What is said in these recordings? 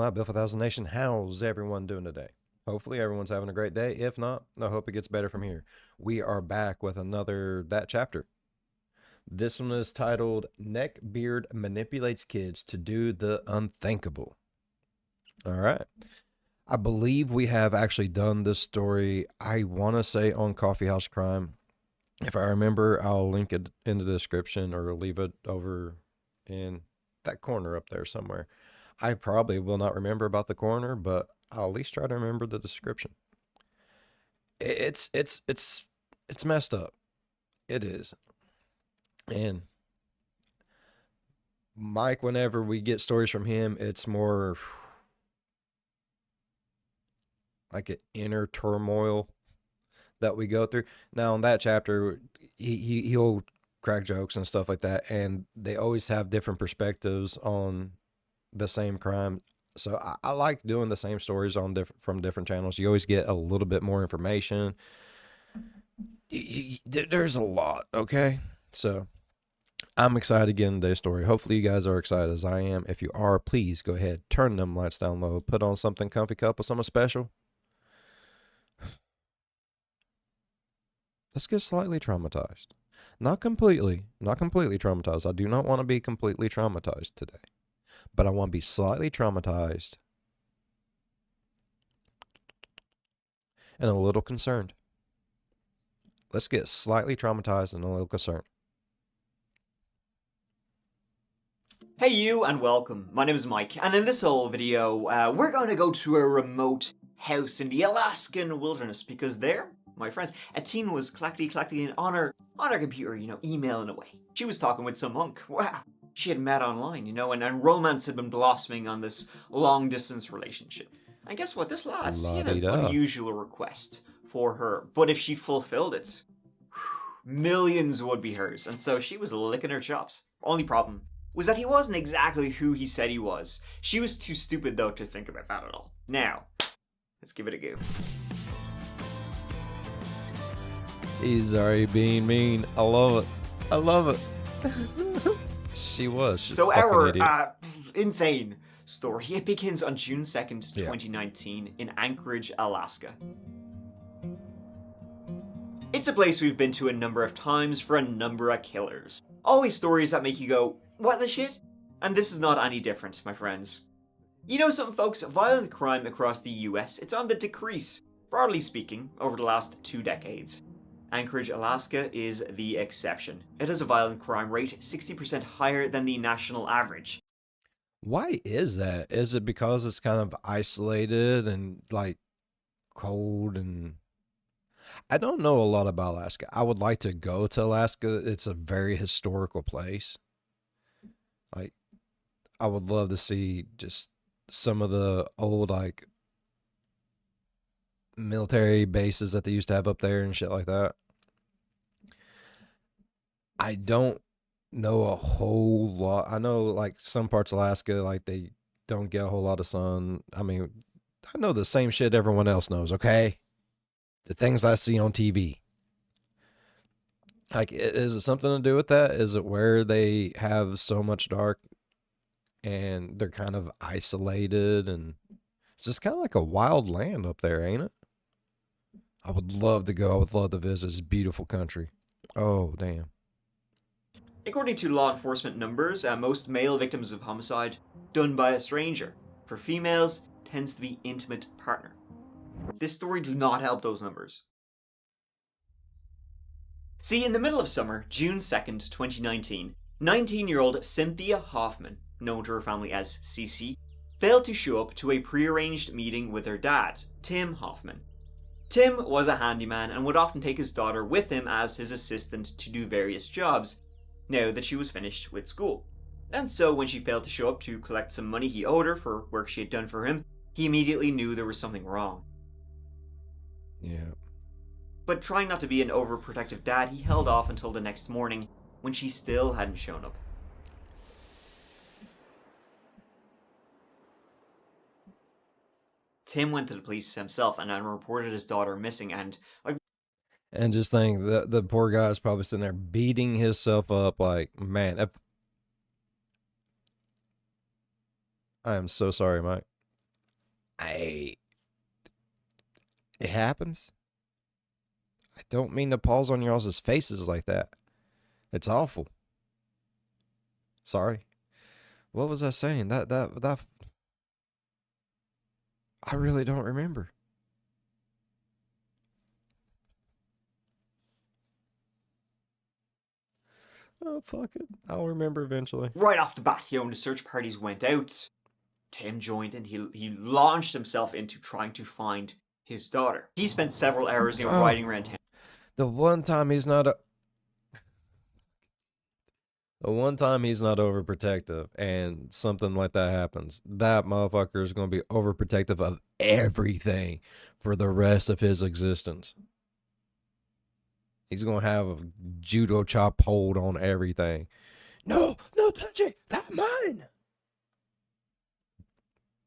my Bill 1000 Nation. How's everyone doing today? Hopefully everyone's having a great day. If not, I hope it gets better from here. We are back with another That Chapter. This one is titled Neckbeard Manipulates Kids to Do the Unthinkable. All right. I believe we have actually done this story, I want to say on Coffee House Crime. If I remember, I'll link it in the description or leave it over in that corner up there somewhere. I probably will not remember about the corner, but I'll at least try to remember the description. It's messed up. It is. And Mike, whenever we get stories from him, it's more like an inner turmoil that we go through. Now, in that chapter, he'll crack jokes and stuff like that, and they always have different perspectives on the same crime. So I like doing the same stories on from different channels. You always get a little bit more information. There's a lot, okay? So I'm excited to get into today's story. Hopefully you guys are excited as I am. If you are, please go ahead, turn them lights down low, put on something comfy cup or something special. Let's get slightly traumatized. Not completely traumatized. I do not want to be completely traumatized today, but I want to be slightly traumatized and a little concerned. Let's get slightly traumatized and a little concerned. Hey you, and welcome. My name is Mike, and in this whole video, we're going to go to a remote house in the Alaskan wilderness, because there, my friends, a teen was clackety on her computer, emailing away. She was talking with some monk. Wow. She had met online, and romance had been blossoming on this long-distance relationship. And guess what? This lad, he had an unusual request for her, but if she fulfilled it, millions would be hers, and so she was licking her chops. Only problem was that he wasn't exactly who he said he was. She was too stupid, though, to think about that at all. Now, let's give it a go. He's already being mean. I love it. I love it. She was. So our insane story, it begins on June 2nd, 2019 in Anchorage, Alaska. It's a place we've been to a number of times for a number of killers. Always stories that make you go, what the shit? And this is not any different, my friends. You know something, folks? Violent crime across the US, it's on the decrease, broadly speaking, over the last 2 decades. Anchorage, Alaska is the exception. It has a violent crime rate 60% higher than the national average. Why is that? Is it because it's kind of isolated and like cold and... I don't know a lot about Alaska. I would like to go to Alaska. It's a very historical place. Like, I would love to see just some of the old, like, military bases that they used to have up there and shit like that. I don't know a whole lot. I know, like, some parts of Alaska, like, they don't get a whole lot of sun. I mean, I know the same shit everyone else knows, okay? The things I see on TV. Like, is it something to do with that? Is it where they have so much dark and they're kind of isolated, and it's just kind of like a wild land up there, ain't it? I would love to go. I would love to visit this beautiful country. Oh, damn. According to law enforcement numbers, most male victims of homicide done by a stranger. For females, tends to be intimate partner. This story do not help those numbers. See, in the middle of summer, June 2nd, 2019, 19-year-old Cynthia Hoffman, known to her family as Cece, failed to show up to a prearranged meeting with her dad, Tim Hoffman. Tim was a handyman and would often take his daughter with him as his assistant to do various jobs, now that she was finished with school. And so when she failed to show up to collect some money he owed her for work she had done for him, he immediately knew there was something wrong. Yeah. But trying not to be an overprotective dad, he held off until the next morning, when she still hadn't shown up. Tim went to the police himself and reported his daughter missing, and just think the poor guy is probably sitting there beating himself up like, man, I am so sorry, Mike. It happens. I don't mean to pause on y'all's faces like that. It's awful. Sorry. What was I saying? That I really don't remember. Oh, fuck it. I'll remember eventually. Right off the bat, when the search parties went out, Tim joined and he launched himself into trying to find his daughter. He spent several hours, riding around town. The one time he's not overprotective and something like that happens, that motherfucker is going to be overprotective of everything for the rest of his existence. He's going to have a judo chop hold on everything. No, touch it. That's mine.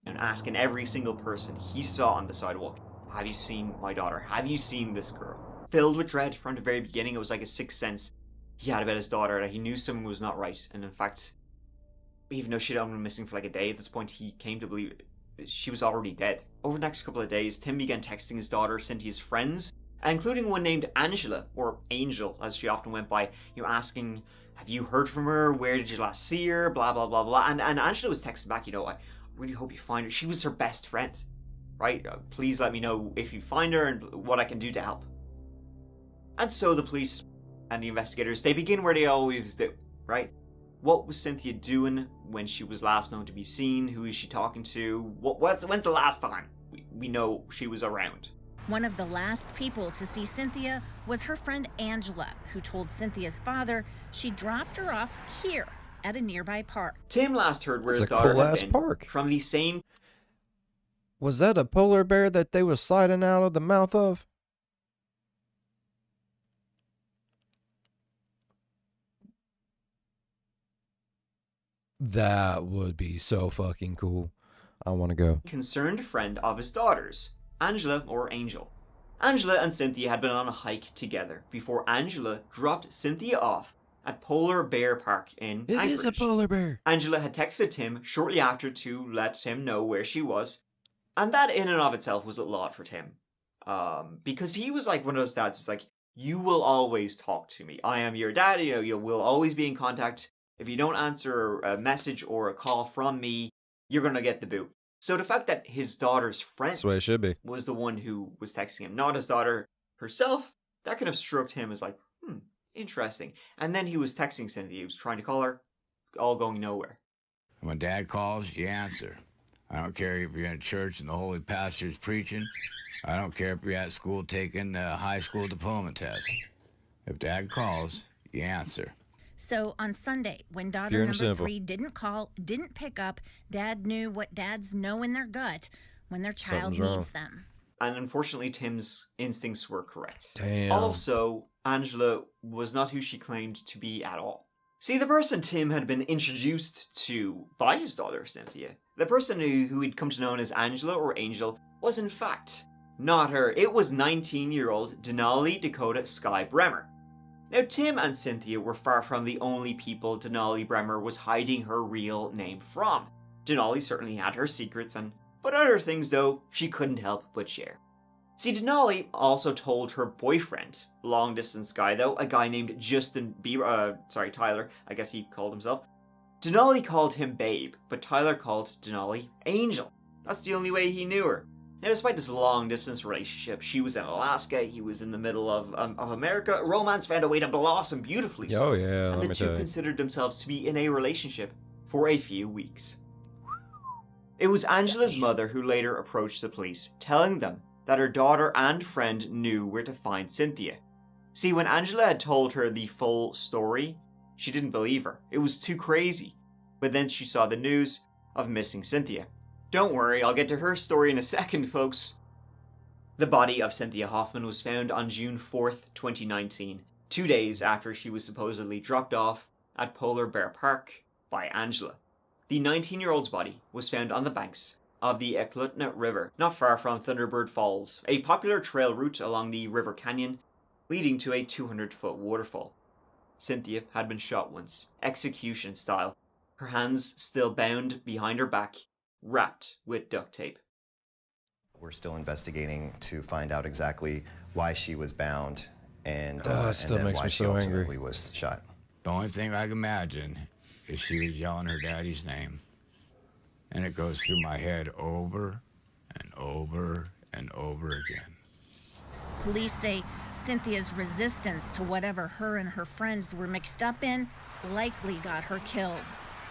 And asking every single person he saw on the sidewalk, have you seen my daughter? Have you seen this girl? Filled with dread from the very beginning. It was like a sixth sense he had about his daughter, that he knew something was not right. And in fact, even though she'd only been missing for like a day, at this point he came to believe she was already dead. Over the next couple of days, Tim began texting his daughter Cynthia's friends, including one named Angela, or Angel as she often went by, asking, have you heard from her? Where did you last see her? Blah, blah, blah, blah. And Angela was texting back, I really hope you find her. She was her best friend, right? Please let me know if you find her and what I can do to help. And so the police and the investigators, they begin where they always do, right? What was Cynthia doing when she was last known to be seen? Who is she talking to? When's the last time we know she was around? One of the last people to see Cynthia was her friend Angela, who told Cynthia's father she dropped her off here at a nearby park. Tim last heard where It's his a daughter cool-ass had been park. from the same... Was that a polar bear that they was sliding out of the mouth of? That would be so fucking cool. I want to go. concerned friend of his daughter's, Angela, or Angel. Angela and Cynthia had been on a hike together before Angela dropped Cynthia off at Polar Bear Park in It Anchorage. is a polar bear. Angela had texted Tim shortly after to let him know where she was, and that in and of itself was a lot for Tim. Because he was like one of those dads who's like, you will always talk to me. I am your dad, you will always be in contact. If you don't answer a message or a call from me, you're gonna get the boot. So the fact that his daughter's friend That's the way it should be. was the one who was texting him, not his daughter herself, that kind of struck him as like, interesting. And then he was texting Cynthia, he was trying to call her, all going nowhere. When Dad calls, you answer. I don't care if you're in church and the holy pastor's preaching. I don't care if you're at school taking the high school diploma test. If Dad calls, you answer. So on Sunday, when daughter Pure and number simple. 3 didn't call, didn't pick up, Dad knew what dads know in their gut when their child Something's wrong. needs them. And unfortunately, Tim's instincts were correct. Damn. Also, Angela was not who she claimed to be at all. See, the person Tim had been introduced to by his daughter, Cynthia, the person who he'd come to know as Angela or Angel, was in fact not her. It was 19-year-old Denali Dakota Sky Bremer. Now, Tim and Cynthia were far from the only people Denali Bremer was hiding her real name from. Denali certainly had her secrets, but other things, though, she couldn't help but share. See, Denali also told her boyfriend, long-distance guy though, a guy named Tyler, I guess he called himself. Denali called him Babe, but Tyler called Denali Angel. That's the only way he knew her. Now, despite this long-distance relationship, she was in Alaska, he was in the middle of America, romance found a way to blossom beautifully so. Oh, yeah, And let the me two tell you. considered themselves to be in a relationship for a few weeks. It was Angela's mother who later approached the police, telling them that her daughter and friend knew where to find Cynthia. See, when Angela had told her the full story, she didn't believe her. It was too crazy. But then she saw the news of missing Cynthia. Don't worry, I'll get to her story in a second, folks. The body of Cynthia Hoffman was found on June 4th, 2019, 2 days after she was supposedly dropped off at Polar Bear Park by Angela. The 19-year-old's body was found on the banks of the Eklutna River, not far from Thunderbird Falls, a popular trail route along the river canyon leading to a 200-foot waterfall. Cynthia had been shot once, execution style, her hands still bound behind her back, wrapped with duct tape. We're still investigating to find out exactly why she was bound and, It and still then makes why me she so ultimately angry. was shot. The only thing I can imagine is she was yelling her daddy's name. And it goes through my head over and over and over again. Police say Cynthia's resistance to whatever her and her friends were mixed up in likely got her killed.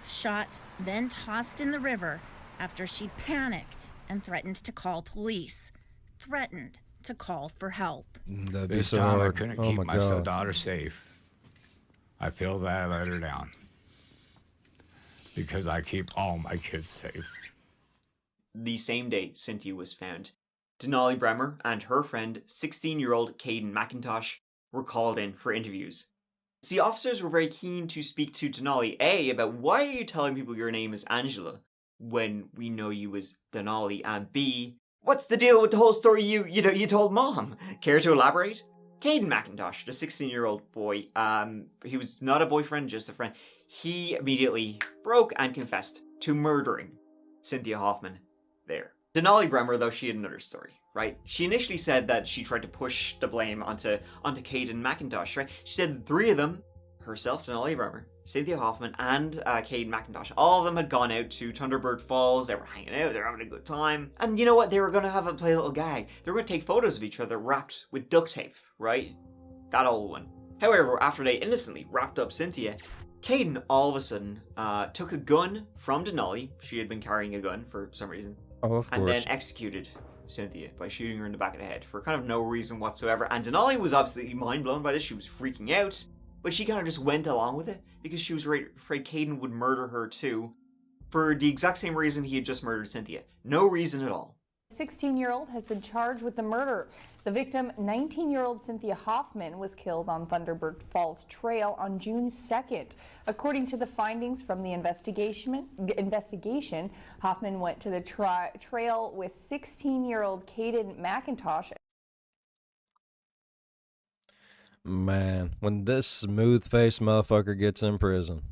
Shot, then tossed in the river after she panicked and threatened to call police. Threatened to call for help. That'd be This so time I hard. couldn't Oh keep my my God. daughter safe. I feel that I let her down. Because I keep all my kids safe. The same day Cynthia was found, Denali Bremer and her friend, 16-year-old Caden McIntosh, were called in for interviews. See, officers were very keen to speak to Denali, A, about why are you telling people your name is Angela when we know you as Denali, and B, what's the deal with the whole story you told Mom? Care to elaborate? Caden McIntosh, the 16-year-old boy, he was not a boyfriend, just a friend. He immediately broke and confessed to murdering Cynthia Hoffman there. Denali Bremer, though, she had another story, right? She initially said that she tried to push the blame onto Caden McIntosh, right? She said the three of them, herself, Denali Bremer, Cynthia Hoffman, and Caden McIntosh, all of them had gone out to Thunderbird Falls. They were hanging out, they were having a good time. And you know what? They were going to play a little gag. They were going to take photos of each other wrapped with duct tape, right? That old one. However, after they innocently wrapped up Cynthia, Caden all of a sudden took a gun from Denali. She had been carrying a gun for some reason. Oh, of And course. then executed Cynthia by shooting her in the back of the head for kind of no reason whatsoever. And Denali was absolutely mind blown by this. She was freaking out, but she kind of just went along with it because she was afraid Caden would murder her too, for the exact same reason he had just murdered Cynthia. No reason at all. 16-year-old has been charged with the murder. The victim, 19-year-old Cynthia Hoffman, was killed on Thunderbird Falls Trail on June 2nd. According to the findings from the investigation, Hoffman went to the trail with 16-year-old Caden McIntosh. Man, when this smooth-faced motherfucker gets in prison,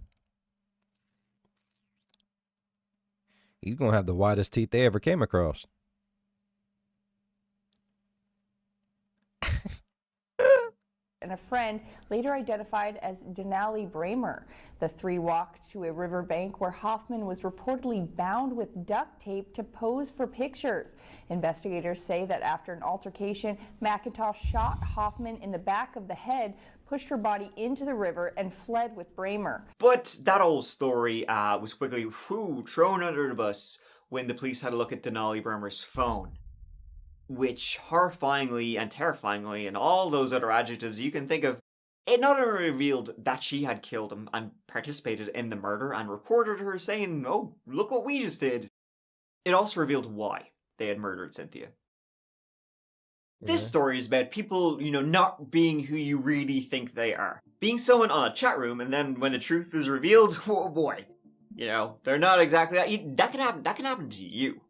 he's gonna have the whitest teeth they ever came across. And a friend, later identified as Denali Bremer. The three walked to a riverbank where Hoffman was reportedly bound with duct tape to pose for pictures. Investigators say that after an altercation, McIntosh shot Hoffman in the back of the head, pushed her body into the river, and fled with Bremer. But that old story was quickly thrown under the bus when the police had a look at Denali Bremer's phone, which horrifyingly and terrifyingly and all those other adjectives you can think of, it not only revealed that she had killed him and participated in the murder and recorded her saying, "Oh, look what we just did," it also revealed why they had murdered Cynthia. This story is about people, not being who you really think they are. Being someone on a chat room, and then when the truth is revealed, oh boy, they're not exactly that. That can happen to you.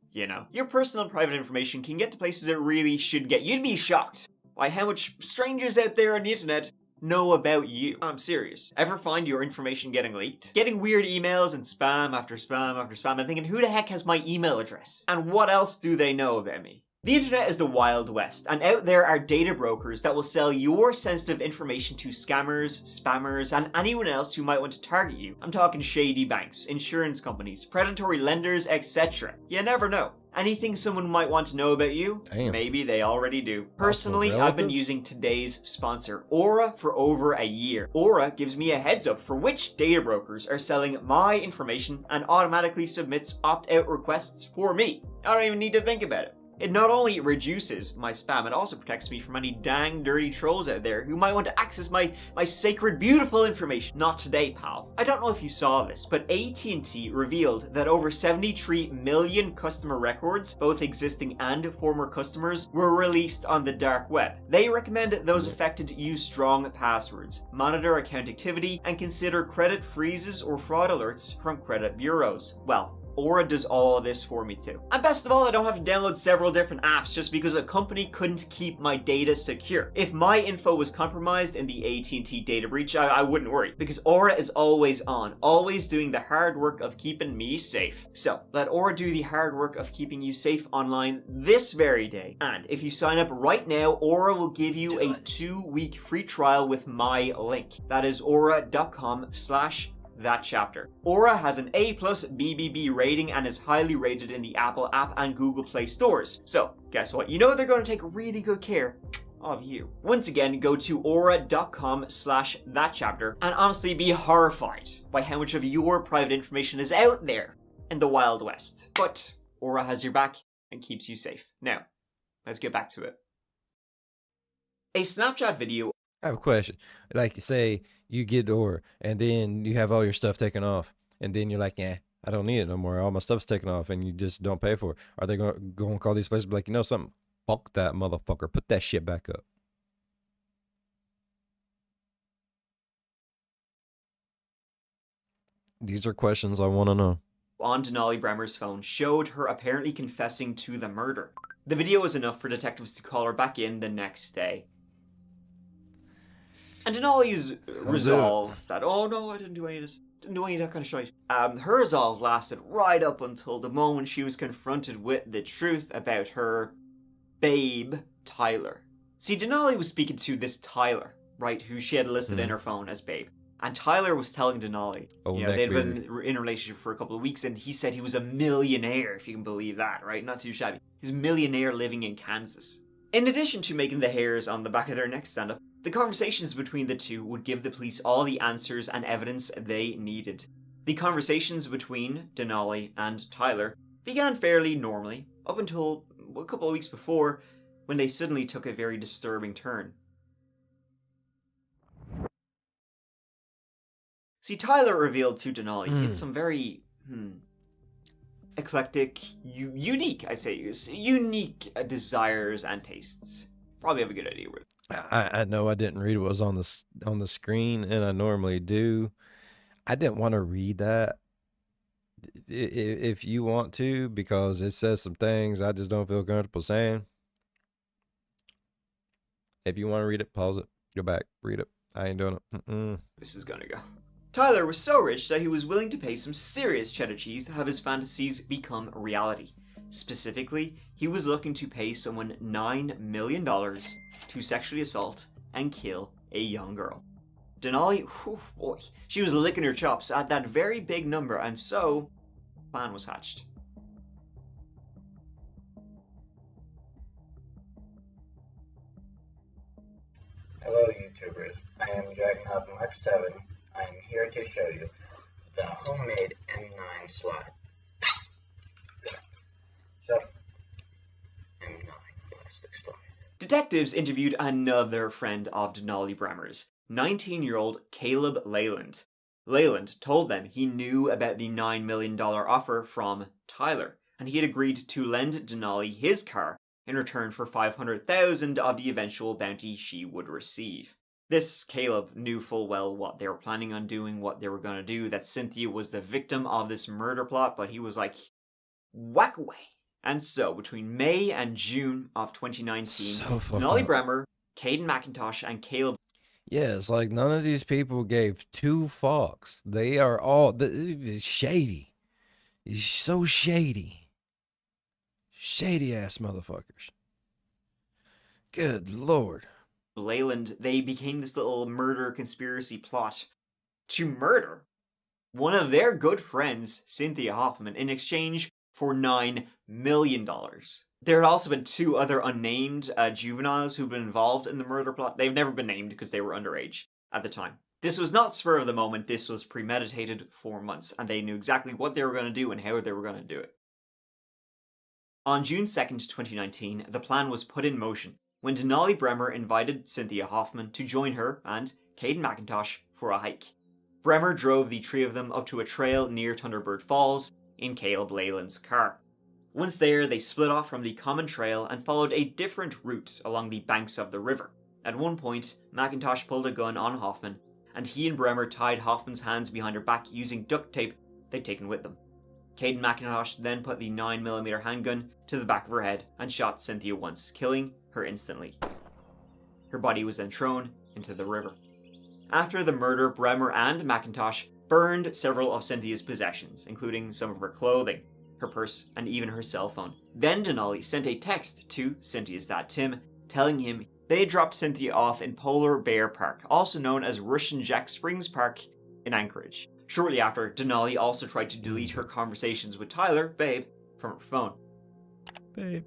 Your personal and private information can get to places it really should get. You'd be shocked by how much strangers out there on the internet know about you. I'm serious. Ever find your information getting leaked? Getting weird emails and spam after spam after spam and thinking, who the heck has my email address? And what else do they know about me? The internet is the Wild West, and out there are data brokers that will sell your sensitive information to scammers, spammers, and anyone else who might want to target you. I'm talking shady banks, insurance companies, predatory lenders, etc. You never know. Anything someone might want to know about you, Damn. maybe they already do. Personally, I've been relatives? using today's sponsor, Aura, for over a year. Aura gives me a heads up for which data brokers are selling my information and automatically submits opt-out requests for me. I don't even need to think about it. It not only reduces my spam, it also protects me from any dang dirty trolls out there who might want to access my sacred, beautiful information. Not today, pal. I don't know if you saw this, but AT&T revealed that over 73 million customer records, both existing and former customers, were released on the dark web. They recommend those affected use strong passwords, monitor account activity, and consider credit freezes or fraud alerts from credit bureaus. Well, Aura does all of this for me too. And best of all, I don't have to download several different apps just because a company couldn't keep my data secure. If my info was compromised in the AT&T data breach, I wouldn't worry, because Aura is always on, always doing the hard work of keeping me safe. So let Aura do the hard work of keeping you safe online this very day. And if you sign up right now, Aura will give you a 2-week free trial with my link. That is aura.com/THATCHAPTER. Aura has an A+ BBB rating and is highly rated in the Apple App and Google Play stores. So guess what? You know they're going to take really good care of you. Once again, go to aura.com/THATCHAPTER and honestly be horrified by how much of your private information is out there in the Wild West. But Aura has your back and keeps you safe. Now, let's get back to it. A Snapchat video. I have a question. Like, say you get Aura and then you have all your stuff taken off, and then you're like, yeah, I don't need it no more. All my stuff's taken off, and you just don't pay for it. Are they going to go and call these places and be like, you know something? Fuck that motherfucker. Put that shit back up. These are questions I want to know. On Denali Bremer's phone showed her apparently confessing to the murder. The video was enough for detectives to call her back in the next day. And Denali's resolve that, oh no, I didn't do any of this, didn't do any of that kind of shit. Her resolve lasted right up until the moment she was confronted with the truth about her babe, Tyler. See, Denali was speaking to this Tyler, right, who she had listed in her phone as babe. And Tyler was telling Denali, they'd been in a relationship for a couple of weeks, and he said he was a millionaire, if you can believe that, right? Not too shabby. He's a millionaire living in Kansas. In addition to making the hairs on the back of their neck stand up, the conversations between the two would give the police all the answers and evidence they needed. The conversations between Denali and Tyler began fairly normally, up until a couple of weeks before, when they suddenly took a very disturbing turn. See, Tyler revealed to Denali he had some very eclectic, unique, I'd say, unique desires and tastes. Probably have a good idea with it. I know I didn't read what was on the screen, and I normally do. I didn't want to read that. If you want to, because it says some things I just don't feel comfortable saying. If you want to read it, pause it, go back, read it. I ain't doing it. This is gonna go. Tyler was so rich that he was willing to pay some serious cheddar cheese to have his fantasies become reality. Specifically, he was looking to pay someone $9 million to sexually assault and kill a young girl. Denali, whew, boy, she was licking her chops at that very big number, and so, a plan was hatched. Hello YouTubers, I am Dragonhawk Mark 7. I am here to show you the homemade M9 slide. So, M9 plastic slide. Detectives interviewed another friend of Denali Bremer's, 19-year-old Caleb Leyland. Leyland told them he knew about the $9 million offer from Tyler, and he had agreed to lend Denali his car in return for $500,000 of the eventual bounty she would receive. This Caleb knew full well what they were planning on doing, what they were going to do, that Cynthia was the victim of this murder plot, but he was like, whack away. And so, between May and June of 2019, Denali Bremer, Caden McIntosh, and Caleb... Yeah, it's like none of these people gave two fucks. They are all shady. So shady. Shady-ass motherfuckers. Good Lord. Leyland, they became this little murder conspiracy plot to murder one of their good friends, Cynthia Hoffman, in exchange for $9 million. There had also been two other unnamed juveniles who've been involved in the murder plot. They've never been named because they were underage at the time. This was not spur of the moment, this was premeditated for months, and they knew exactly what they were going to do and how they were going to do it. On June 2nd, 2019, the plan was put in motion when Denali Bremer invited Cynthia Hoffman to join her and Caden McIntosh for a hike. Bremer drove the three of them up to a trail near Thunderbird Falls in Caleb Leyland's car. Once there, they split off from the common trail and followed a different route along the banks of the river. At one point, McIntosh pulled a gun on Hoffman, and he and Bremer tied Hoffman's hands behind her back using duct tape they'd taken with them. Caden McIntosh then put the 9mm handgun to the back of her head and shot Cynthia once, killing her instantly. Her body was then thrown into the river. After the murder, Bremer and McIntosh burned several of Cynthia's possessions, including some of her clothing, her purse, and even her cell phone. Then Denali sent a text to Cynthia's dad, Tim, telling him they had dropped Cynthia off in Polar Bear Park, also known as Russian Jack Springs Park in Anchorage. Shortly after, Denali also tried to delete her conversations with Tyler, babe, from her phone. Babe.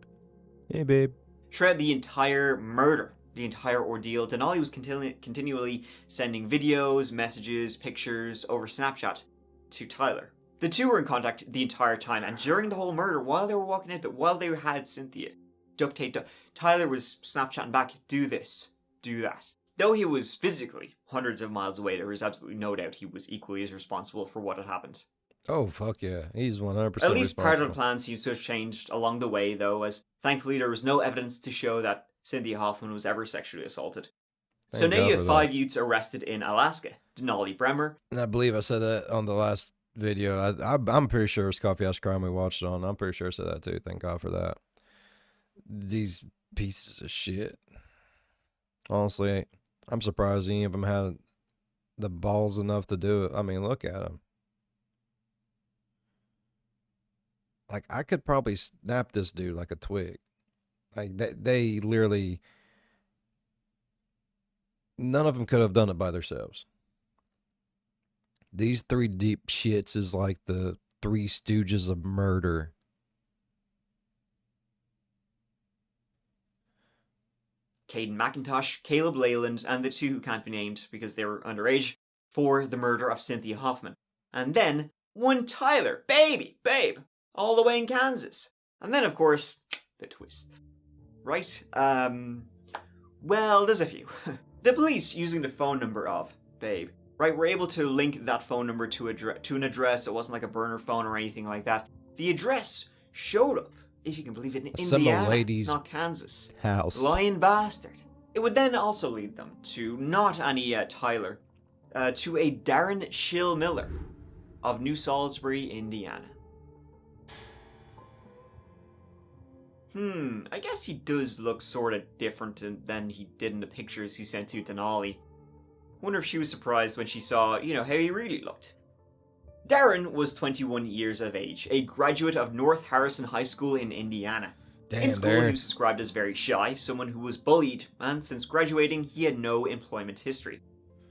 Hey, babe. Throughout the entire murder, the entire ordeal, Denali was continually sending videos, messages, pictures over Snapchat to Tyler. The two were in contact the entire time, and during the whole murder, while they were walking out, while they had Cynthia duct taped up, Tyler was Snapchatting back, do this, do that. Though he was physically hundreds of miles away, there was absolutely no doubt he was equally as responsible for what had happened. Oh, fuck yeah. He's 100% At least part of the responsible. plan seems to have changed along the way, though, as thankfully there was no evidence to show that Cynthia Hoffman was ever sexually assaulted. So Thank now God you for have that. 5 youths arrested in Alaska. Denali Bremer, And I believe I said that on the last video. I'm pretty sure it's Coffee House Crime we watched it on. I'm pretty sure I said that too. Thank God for that. These pieces of shit. Honestly, I'm surprised any of them had the balls enough to do it. I mean, look at them. Like, I could probably snap this dude like a twig. Like, they literally... None of them could have done it by themselves. These three deep shits is like the Three Stooges of murder. Caden McIntosh, Caleb Leyland, and the two who can't be named because they were underage, for the murder of Cynthia Hoffman. And then one Tyler, babe, all the way in Kansas. And then, of course, the twist. Right? Well, there's a few. The police, using the phone number of babe, right, were able to link that phone number to an address. It wasn't like a burner phone or anything like that. The address showed up, if you can believe it, in Some Indiana, lady's not Kansas. house. Lying bastard. It would then also lead them to not any Tyler, to a Darren Schill Miller of New Salisbury, Indiana. I guess he does look sort of different than he did in the pictures he sent to Denali. Wonder if she was surprised when she saw, how he really looked. Darren was 21 years of age, a graduate of North Harrison High School in Indiana. Damn, In school, Darren. he was described as very shy, someone who was bullied, and since graduating, he had no employment history.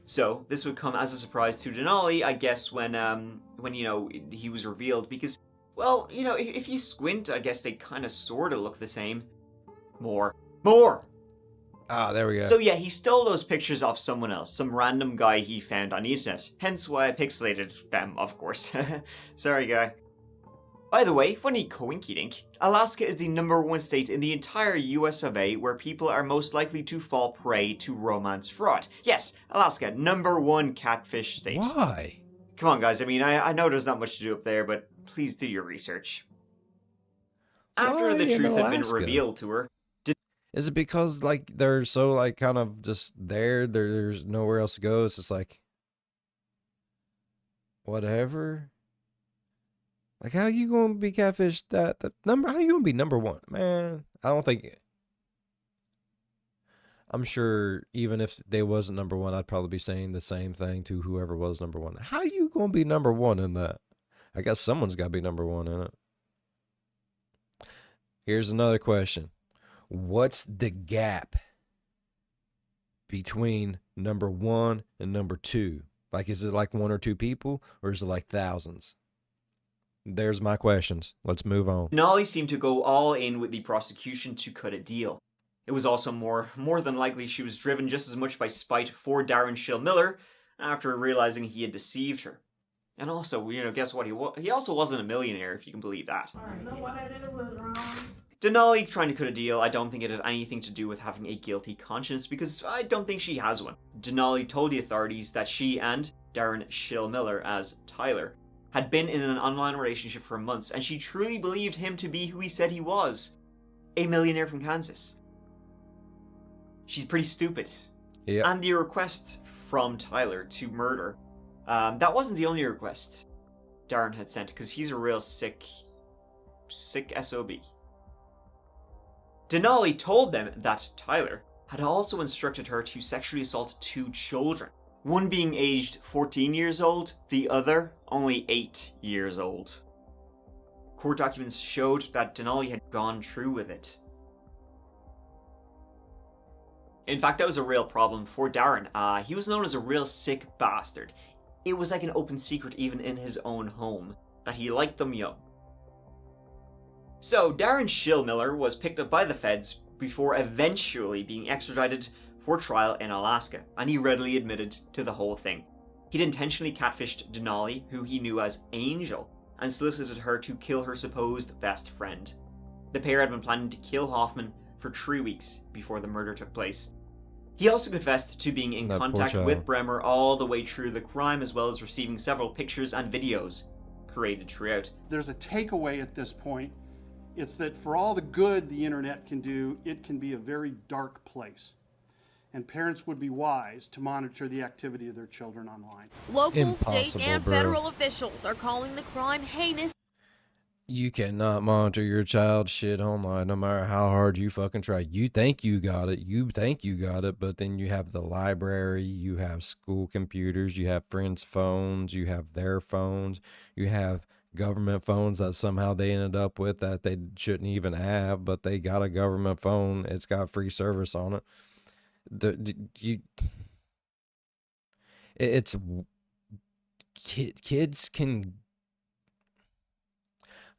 So, this would come as a surprise to Denali, I guess, when he was revealed, because, well, if you squint, I guess they kind of sort of look the same. More! Ah, there we go. So yeah, he stole those pictures off someone else, some random guy he found on the internet, hence why I pixelated them, of course. Sorry, guy. By the way, funny coinky-dink, Alaska is the #1 state in the entire US of A where people are most likely to fall prey to romance fraud. Yes, Alaska, #1 catfish state. Why? Come on, guys, I mean, I know there's not much to do up there, but please do your research. After Why the in truth had been Alaska? revealed to her, Is it because, like, they're so, like, kind of just there's nowhere else to go? It's just like, whatever. Like, how you gonna be catfish that number? How you gonna be #1? Man, I don't think. I'm sure even if they wasn't #1, I'd probably be saying the same thing to whoever was #1. How you gonna be #1 in that? I guess someone's got to be #1 in it. Here's another question. What's the gap between #1 and #2? Like, is it like 1 or 2 people, or is it like thousands? There's my questions. Let's move on. Denali seemed to go all in with the prosecution to cut a deal. It was also more than likely she was driven just as much by spite for Darren Schill Miller after realizing he had deceived her. And also, guess what? He also wasn't a millionaire, if you can believe that. Denali trying to cut a deal, I don't think it had anything to do with having a guilty conscience, because I don't think she has one. Denali told the authorities that she and Darren Schill Miller, as Tyler, had been in an online relationship for months, and she truly believed him to be who he said he was. A millionaire from Kansas. She's pretty stupid. Yeah. And the request from Tyler to murder, that wasn't the only request. Darren had sent, because he's a real sick SOB. Denali told them that Tyler had also instructed her to sexually assault 2 children, one being aged 14 years old, the other only 8 years old. Court documents showed that Denali had gone through with it. In fact, that was a real problem for Darren. He was known as a real sick bastard. It was like an open secret even in his own home that he liked them young. So Darren Schillmiller was picked up by the feds before eventually being extradited for trial in Alaska, and he readily admitted to the whole thing. He'd intentionally catfished Denali, who he knew as Angel, and solicited her to kill her supposed best friend. The pair had been planning to kill Hoffman for 3 weeks before the murder took place. He also confessed to being in contact with Bremer all the way through the crime, as well as receiving several pictures and videos created throughout. There's a takeaway at this point. It's that for all the good the internet can do, it can be a very dark place. And parents would be wise to monitor the activity of their children online. Local, state, and federal officials are calling the crime heinous. You cannot monitor your child's shit online no matter how hard you fucking try. You think you got it, but then you have the library, you have school computers, you have friends' phones, you have their phones, you have government phones that somehow they ended up with that they shouldn't even have, but they got a government phone. It's got free service on it. Kids can.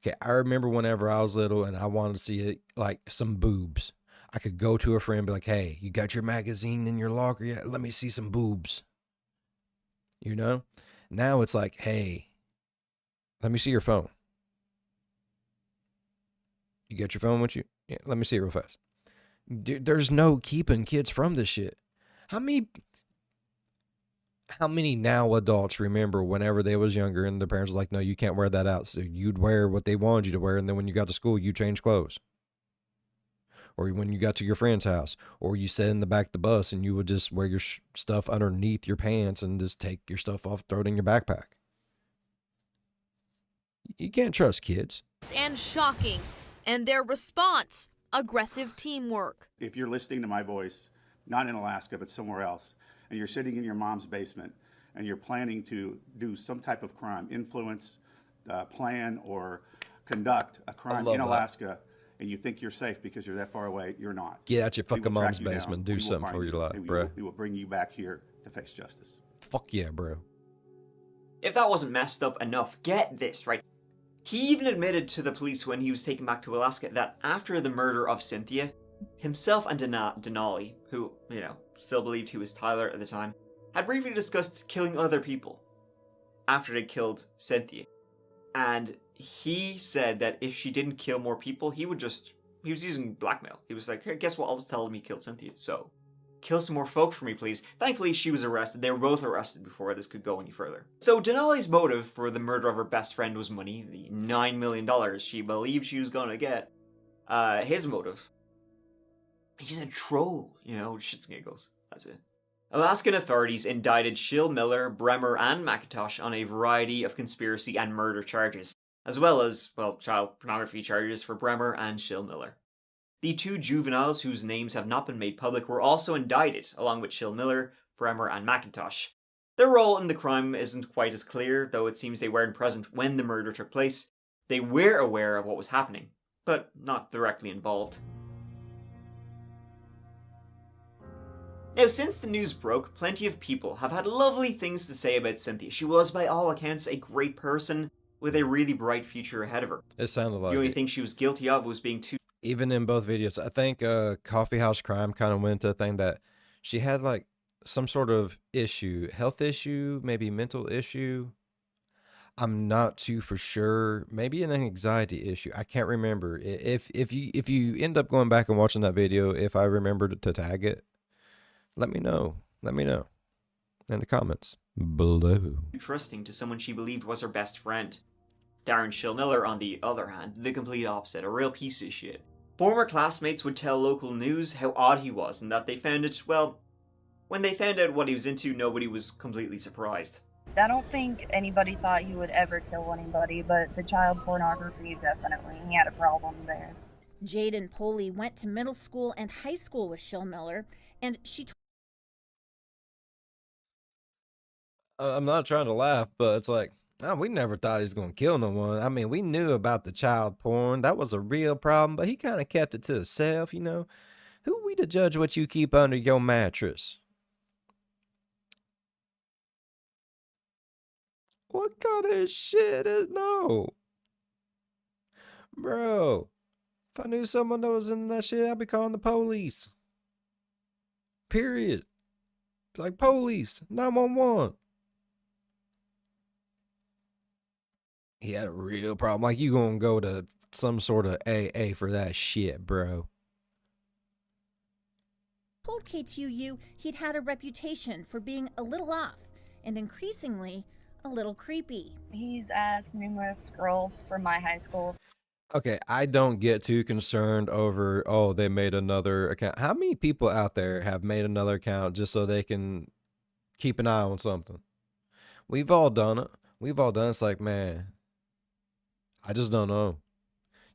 Okay, I remember whenever I was little and I wanted to see it, like some boobs. I could go to a friend and be like, hey, you got your magazine in your locker yet? Let me see some boobs. You know? Now it's like, hey, let me see your phone. You got your phone with you? Yeah, let me see it real fast. There's no keeping kids from this shit. How many now adults remember whenever they was younger and their parents was like, no, you can't wear that out. So you'd wear what they wanted you to wear. And then when you got to school, you changed clothes. Or when you got to your friend's house, or you sat in the back of the bus and you would just wear your stuff underneath your pants and just take your stuff off, throw it in your backpack. You can't trust kids. And shocking. And their response, aggressive teamwork. If you're listening to my voice, not in Alaska, but somewhere else, and you're sitting in your mom's basement and you're planning to do some type of crime, influence, plan, or conduct a crime in Alaska, and you think you're safe because you're that far away, you're not. Get out your fucking mom's basement. Do something for your life, bro. We will bring you back here to face justice. Fuck yeah, bro. If that wasn't messed up enough, get this, right? He even admitted to the police when he was taken back to Alaska that after the murder of Cynthia, himself and Denali, who, you know, still believed he was Tyler at the time, had briefly discussed killing other people after they killed Cynthia. And he said that if she didn't kill more people, he was using blackmail. He was like, hey, guess what? I'll just tell him he killed Cynthia. So, kill some more folk for me, please. Thankfully, she was arrested. They were both arrested before this could go any further. So, Denali's motive for the murder of her best friend was money, the $9 million she believed she was gonna get. His motive, he's a troll, you know, shits and giggles. That's it. Alaskan authorities indicted Schillmiller, Bremer, and McIntosh on a variety of conspiracy and murder charges, as well as, well, child pornography charges for Bremer and Schillmiller. The 2 juveniles whose names have not been made public were also indicted, along with Schillmiller, Bremer, and McIntosh. Their role in the crime isn't quite as clear, though it seems they weren't present when the murder took place. They were aware of what was happening, but not directly involved. Now, since the news broke, plenty of people have had lovely things to say about Cynthia. She was, by all accounts, a great person with a really bright future ahead of her. It sounded like the only thing she was guilty of was being too... Even in both videos, I think Coffee House Crime kind of went to a thing that she had like some sort of issue, health issue, maybe mental issue. I'm not too for sure. Maybe an anxiety issue. I can't remember. If you end up going back and watching that video, if I remember to tag it, let me know. Let me know in the comments below. Trusting to someone she believed was her best friend. Darren Schillmiller, on the other hand, the complete opposite, a real piece of shit. Former classmates would tell local news how odd he was and that they found it, well, when they found out what he was into, nobody was completely surprised. I don't think anybody thought he would ever kill anybody, but the child pornography, definitely. He had a problem there. Jaden Poley went to middle school and high school with Shillmiller, and she I'm not trying to laugh, but it's like, oh, we never thought he was going to kill no one. I mean, we knew about the child porn. That was a real problem, but he kind of kept it to himself, you know. Who we to judge what you keep under your mattress? What kind of shit is no? Bro, if I knew someone that was in that shit, I'd be calling the police. Period. Like, police, 911. He had a real problem. Like, you gonna go to some sort of AA for that shit, bro. told KTUU he'd had a reputation for being a little off and increasingly a little creepy. He's asked numerous girls from my high school. Okay, I don't get too concerned over, oh, they made another account. How many people out there have made another account just so they can keep an eye on something? We've all done it. We've all done it. It's like, man, I just don't know.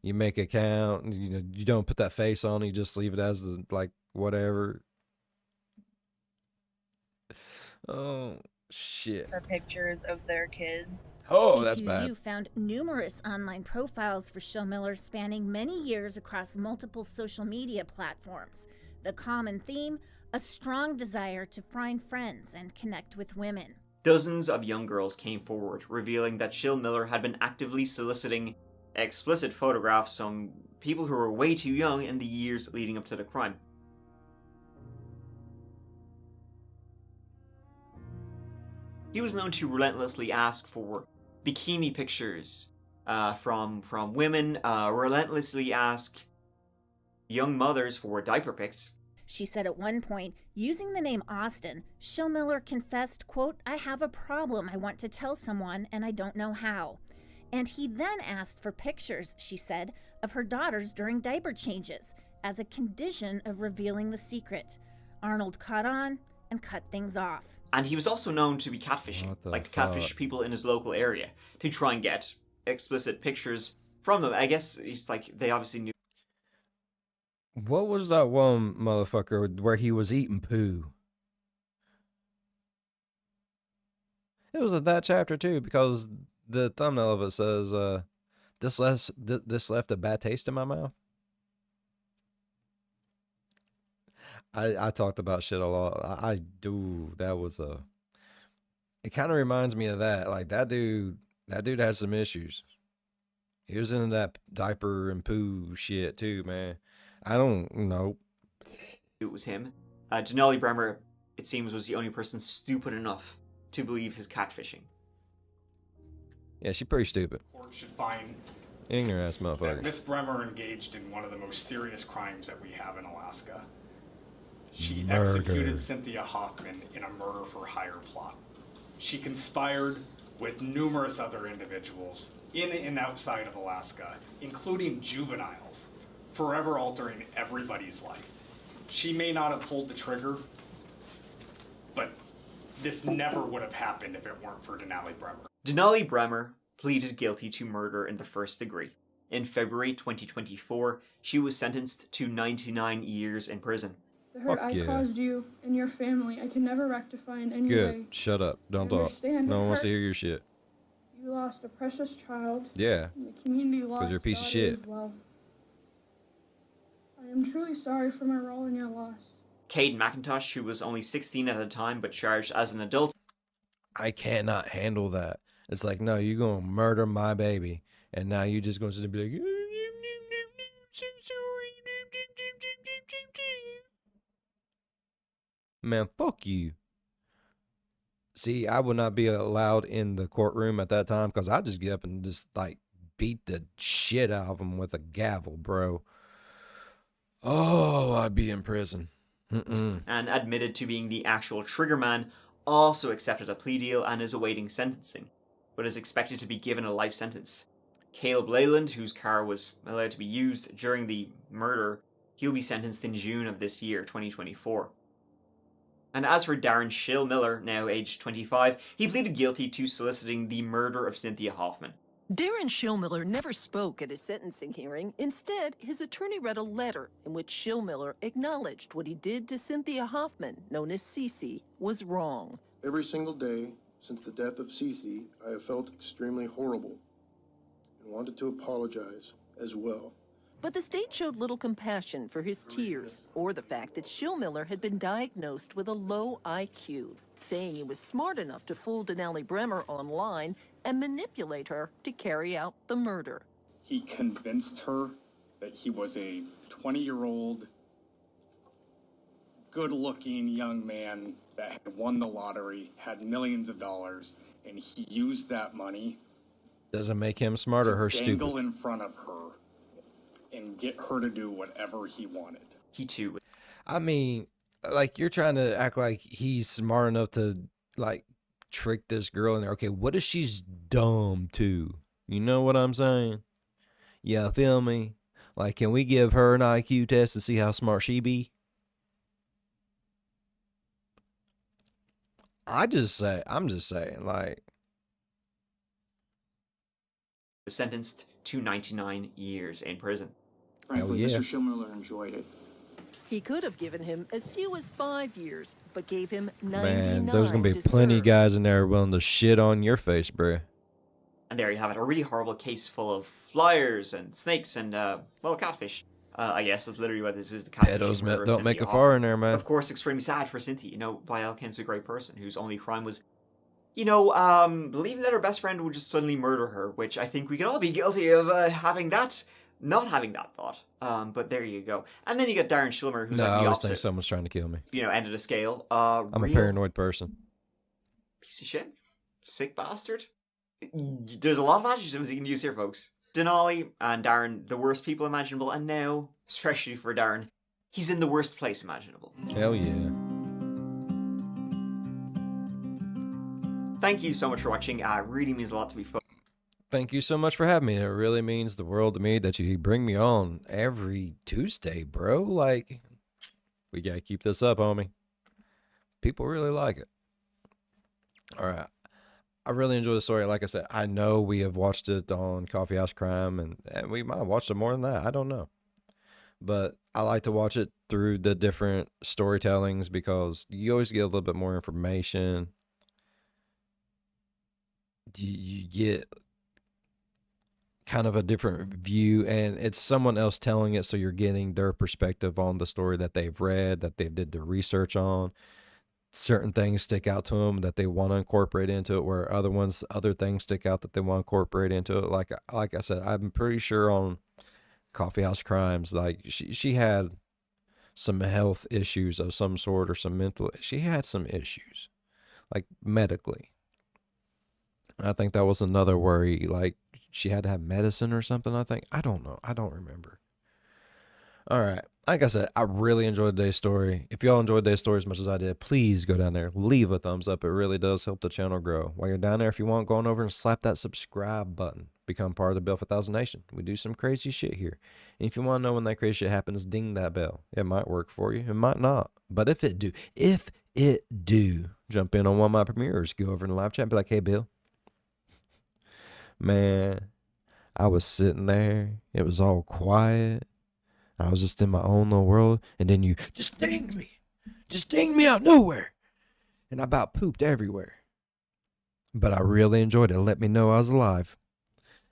You make an account, you know, you don't put that face on it, you just leave it as the, like, whatever. Oh, shit. For pictures of their kids. Oh, that's bad. KTUU found numerous online profiles for Shillmiller spanning many years across multiple social media platforms. The common theme, a strong desire to find friends and connect with women. Dozens of young girls came forward, revealing that Shillmiller had been actively soliciting explicit photographs from people who were way too young in the years leading up to the crime. He was known to relentlessly ask for bikini pictures from women, relentlessly ask young mothers for diaper pics. She said at one point, using the name Austin, Shillmiller confessed, quote, "I have a problem I want to tell someone and I don't know how." And he then asked for pictures, she said, of her daughters during diaper changes as a condition of revealing the secret. Arnold caught on and cut things off. And he was also known to be catfishing, like to catfish people in his local area to try and get explicit pictures from them. I guess it's like they obviously knew. What was that one motherfucker where he was eating poo? It was at that chapter too, because the thumbnail of it says, this left a bad taste in my mouth. I talked about shit a lot. I do. That was it kind of reminds me of that. Like that dude had some issues. He was into that diaper and poo shit too, man. I don't know. It was him. Denali Bremer, it seems, was the only person stupid enough to believe his catfishing. Yeah, she's pretty stupid. Court should find ignorant ass that motherfucker. Miss Bremer engaged in one of the most serious crimes that we have in Alaska. She executed Cynthia Hoffman in a murder for hire plot. She conspired with numerous other individuals in and outside of Alaska, including juveniles, forever altering everybody's life. She may not have pulled the trigger, but this never would have happened if it weren't for Denali Bremer. Denali Bremer pleaded guilty to murder in the first degree. In February 2024, she was sentenced to 99 years in prison. The hurt I caused you and your family, I can never rectify in any way. Good. Shut up. Don't talk. No one wants to hear your shit. You lost a precious child. Yeah. And the community lost you're a piece of shit. As well. I am truly sorry for my role in your loss. Cade McIntosh, who was only 16 at the time but charged as an adult. I cannot handle that. It's like, no, you're going to murder my baby. And now you just going to be like, so sorry. Man, fuck you. See, I would not be allowed in the courtroom at that time because I just get up and just like beat the shit out of him with a gavel, bro. Oh, I'd be in prison. And admitted to being the actual triggerman, also accepted a plea deal and is awaiting sentencing, but is expected to be given a life sentence. Caleb Leyland, whose car was allowed to be used during the murder, he'll be sentenced in June of this year, 2024. And as for Darren Shillmiller, now aged 25, he pleaded guilty to soliciting the murder of Cynthia Hoffman. Darren Shillmiller never spoke at his sentencing hearing. Instead, his attorney read a letter in which Shillmiller acknowledged what he did to Cynthia Hoffman, known as Cece, was wrong. Every single day since the death of Cece, I have felt extremely horrible and wanted to apologize as well. But the state showed little compassion for his tears or the fact that Shillmiller had been diagnosed with a low IQ, saying he was smart enough to fool Denali Bremer online and manipulate her to carry out the murder. He convinced her that he was a 20-year-old, good-looking young man that had won the lottery, had millions of dollars, and he used that money. Doesn't make him smart or her stupid. Dangle in front of her and get her to do whatever he wanted. He too. I mean, like, you're trying to act like he's smart enough to, like, trick this girl in there. Okay, what if she's dumb too? You know what I'm saying? Yeah, feel me? Like, can we give her an IQ test to see how smart she be? I'm just saying, like. Sentenced to 99 years in prison. Frankly, yeah. Mr. Shillmiller enjoyed it. He could have given him as few as 5 years, but gave him 99 Man, there's gonna be to plenty serve. of guys in there willing to shit on your face, bruh. And there you have it, a really horrible case full of flyers and snakes and, well, catfish. I guess that's literally what this is, the catfish. Pedos don't make a fire in there, man. Of course, extremely sad for Cynthia. You know, by all accounts, a great person whose only crime was, you know, believing that her best friend would just suddenly murder her, which I think we can all be guilty of not having that thought. But there you go. And then you got Darren Shillmiller, who's No, like I the always opposite. think someone's trying to kill me. You know, end of the scale. I'm a paranoid person. Piece of shit. Sick bastard. There's a lot of adjectives you can use here, folks. Denali and Darren, the worst people imaginable, and now, especially for Darren, he's in the worst place imaginable. Hell yeah. Thank you so much for watching. It really means a lot to me, folks. Thank you so much for having me. It really means the world to me that you bring me on every Tuesday, bro. Like, we gotta keep this up, homie. People really like it. All right. I really enjoy the story. Like I said, I know we have watched it on Coffee House Crime, and we might have watched it more than that. I don't know. But I like to watch it through the different storytellings because you always get a little bit more information. You get kind of a different view, and it's someone else telling it, so you're getting their perspective on the story that they've read, that they've did the research on. Certain things stick out to them that they want to incorporate into it, where other things stick out that they want to incorporate into it. Like I said, I'm pretty sure on Coffee House Crimes, like she had some health issues of some sort, or she had some issues, like medically. I think that was another worry, like she had to have medicine or something, I think. I don't know. I don't remember. All right. Like I said, I really enjoyed today's story. If y'all enjoyed today's story as much as I did, please go down there, leave a thumbs up. It really does help the channel grow. While you're down there, if you want, go on over and slap that subscribe button. Become part of the Bill for 1,000 Nation. We do some crazy shit here. And if you want to know when that crazy shit happens, ding that bell. It might work for you. It might not. But if it do, jump in on one of my premieres. Go over in the live chat and be like, hey, Bill. Man, I was sitting there. It was all quiet. I was just in my own little world, and then you just dinged me out of nowhere, and I about pooped everywhere. But I really enjoyed it. It let me know I was alive.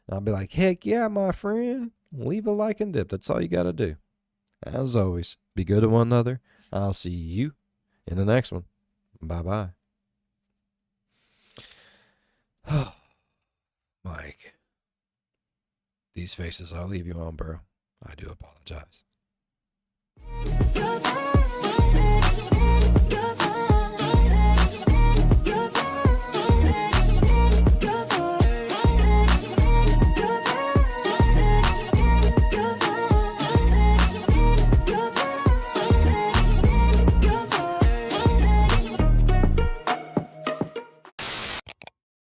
And I'll be like, heck yeah, my friend. Leave a like and dip. That's all you got to do. As always, be good to one another. I'll see you in the next one. Bye-bye. Mike, these faces I'll leave you on, bro. I do apologize.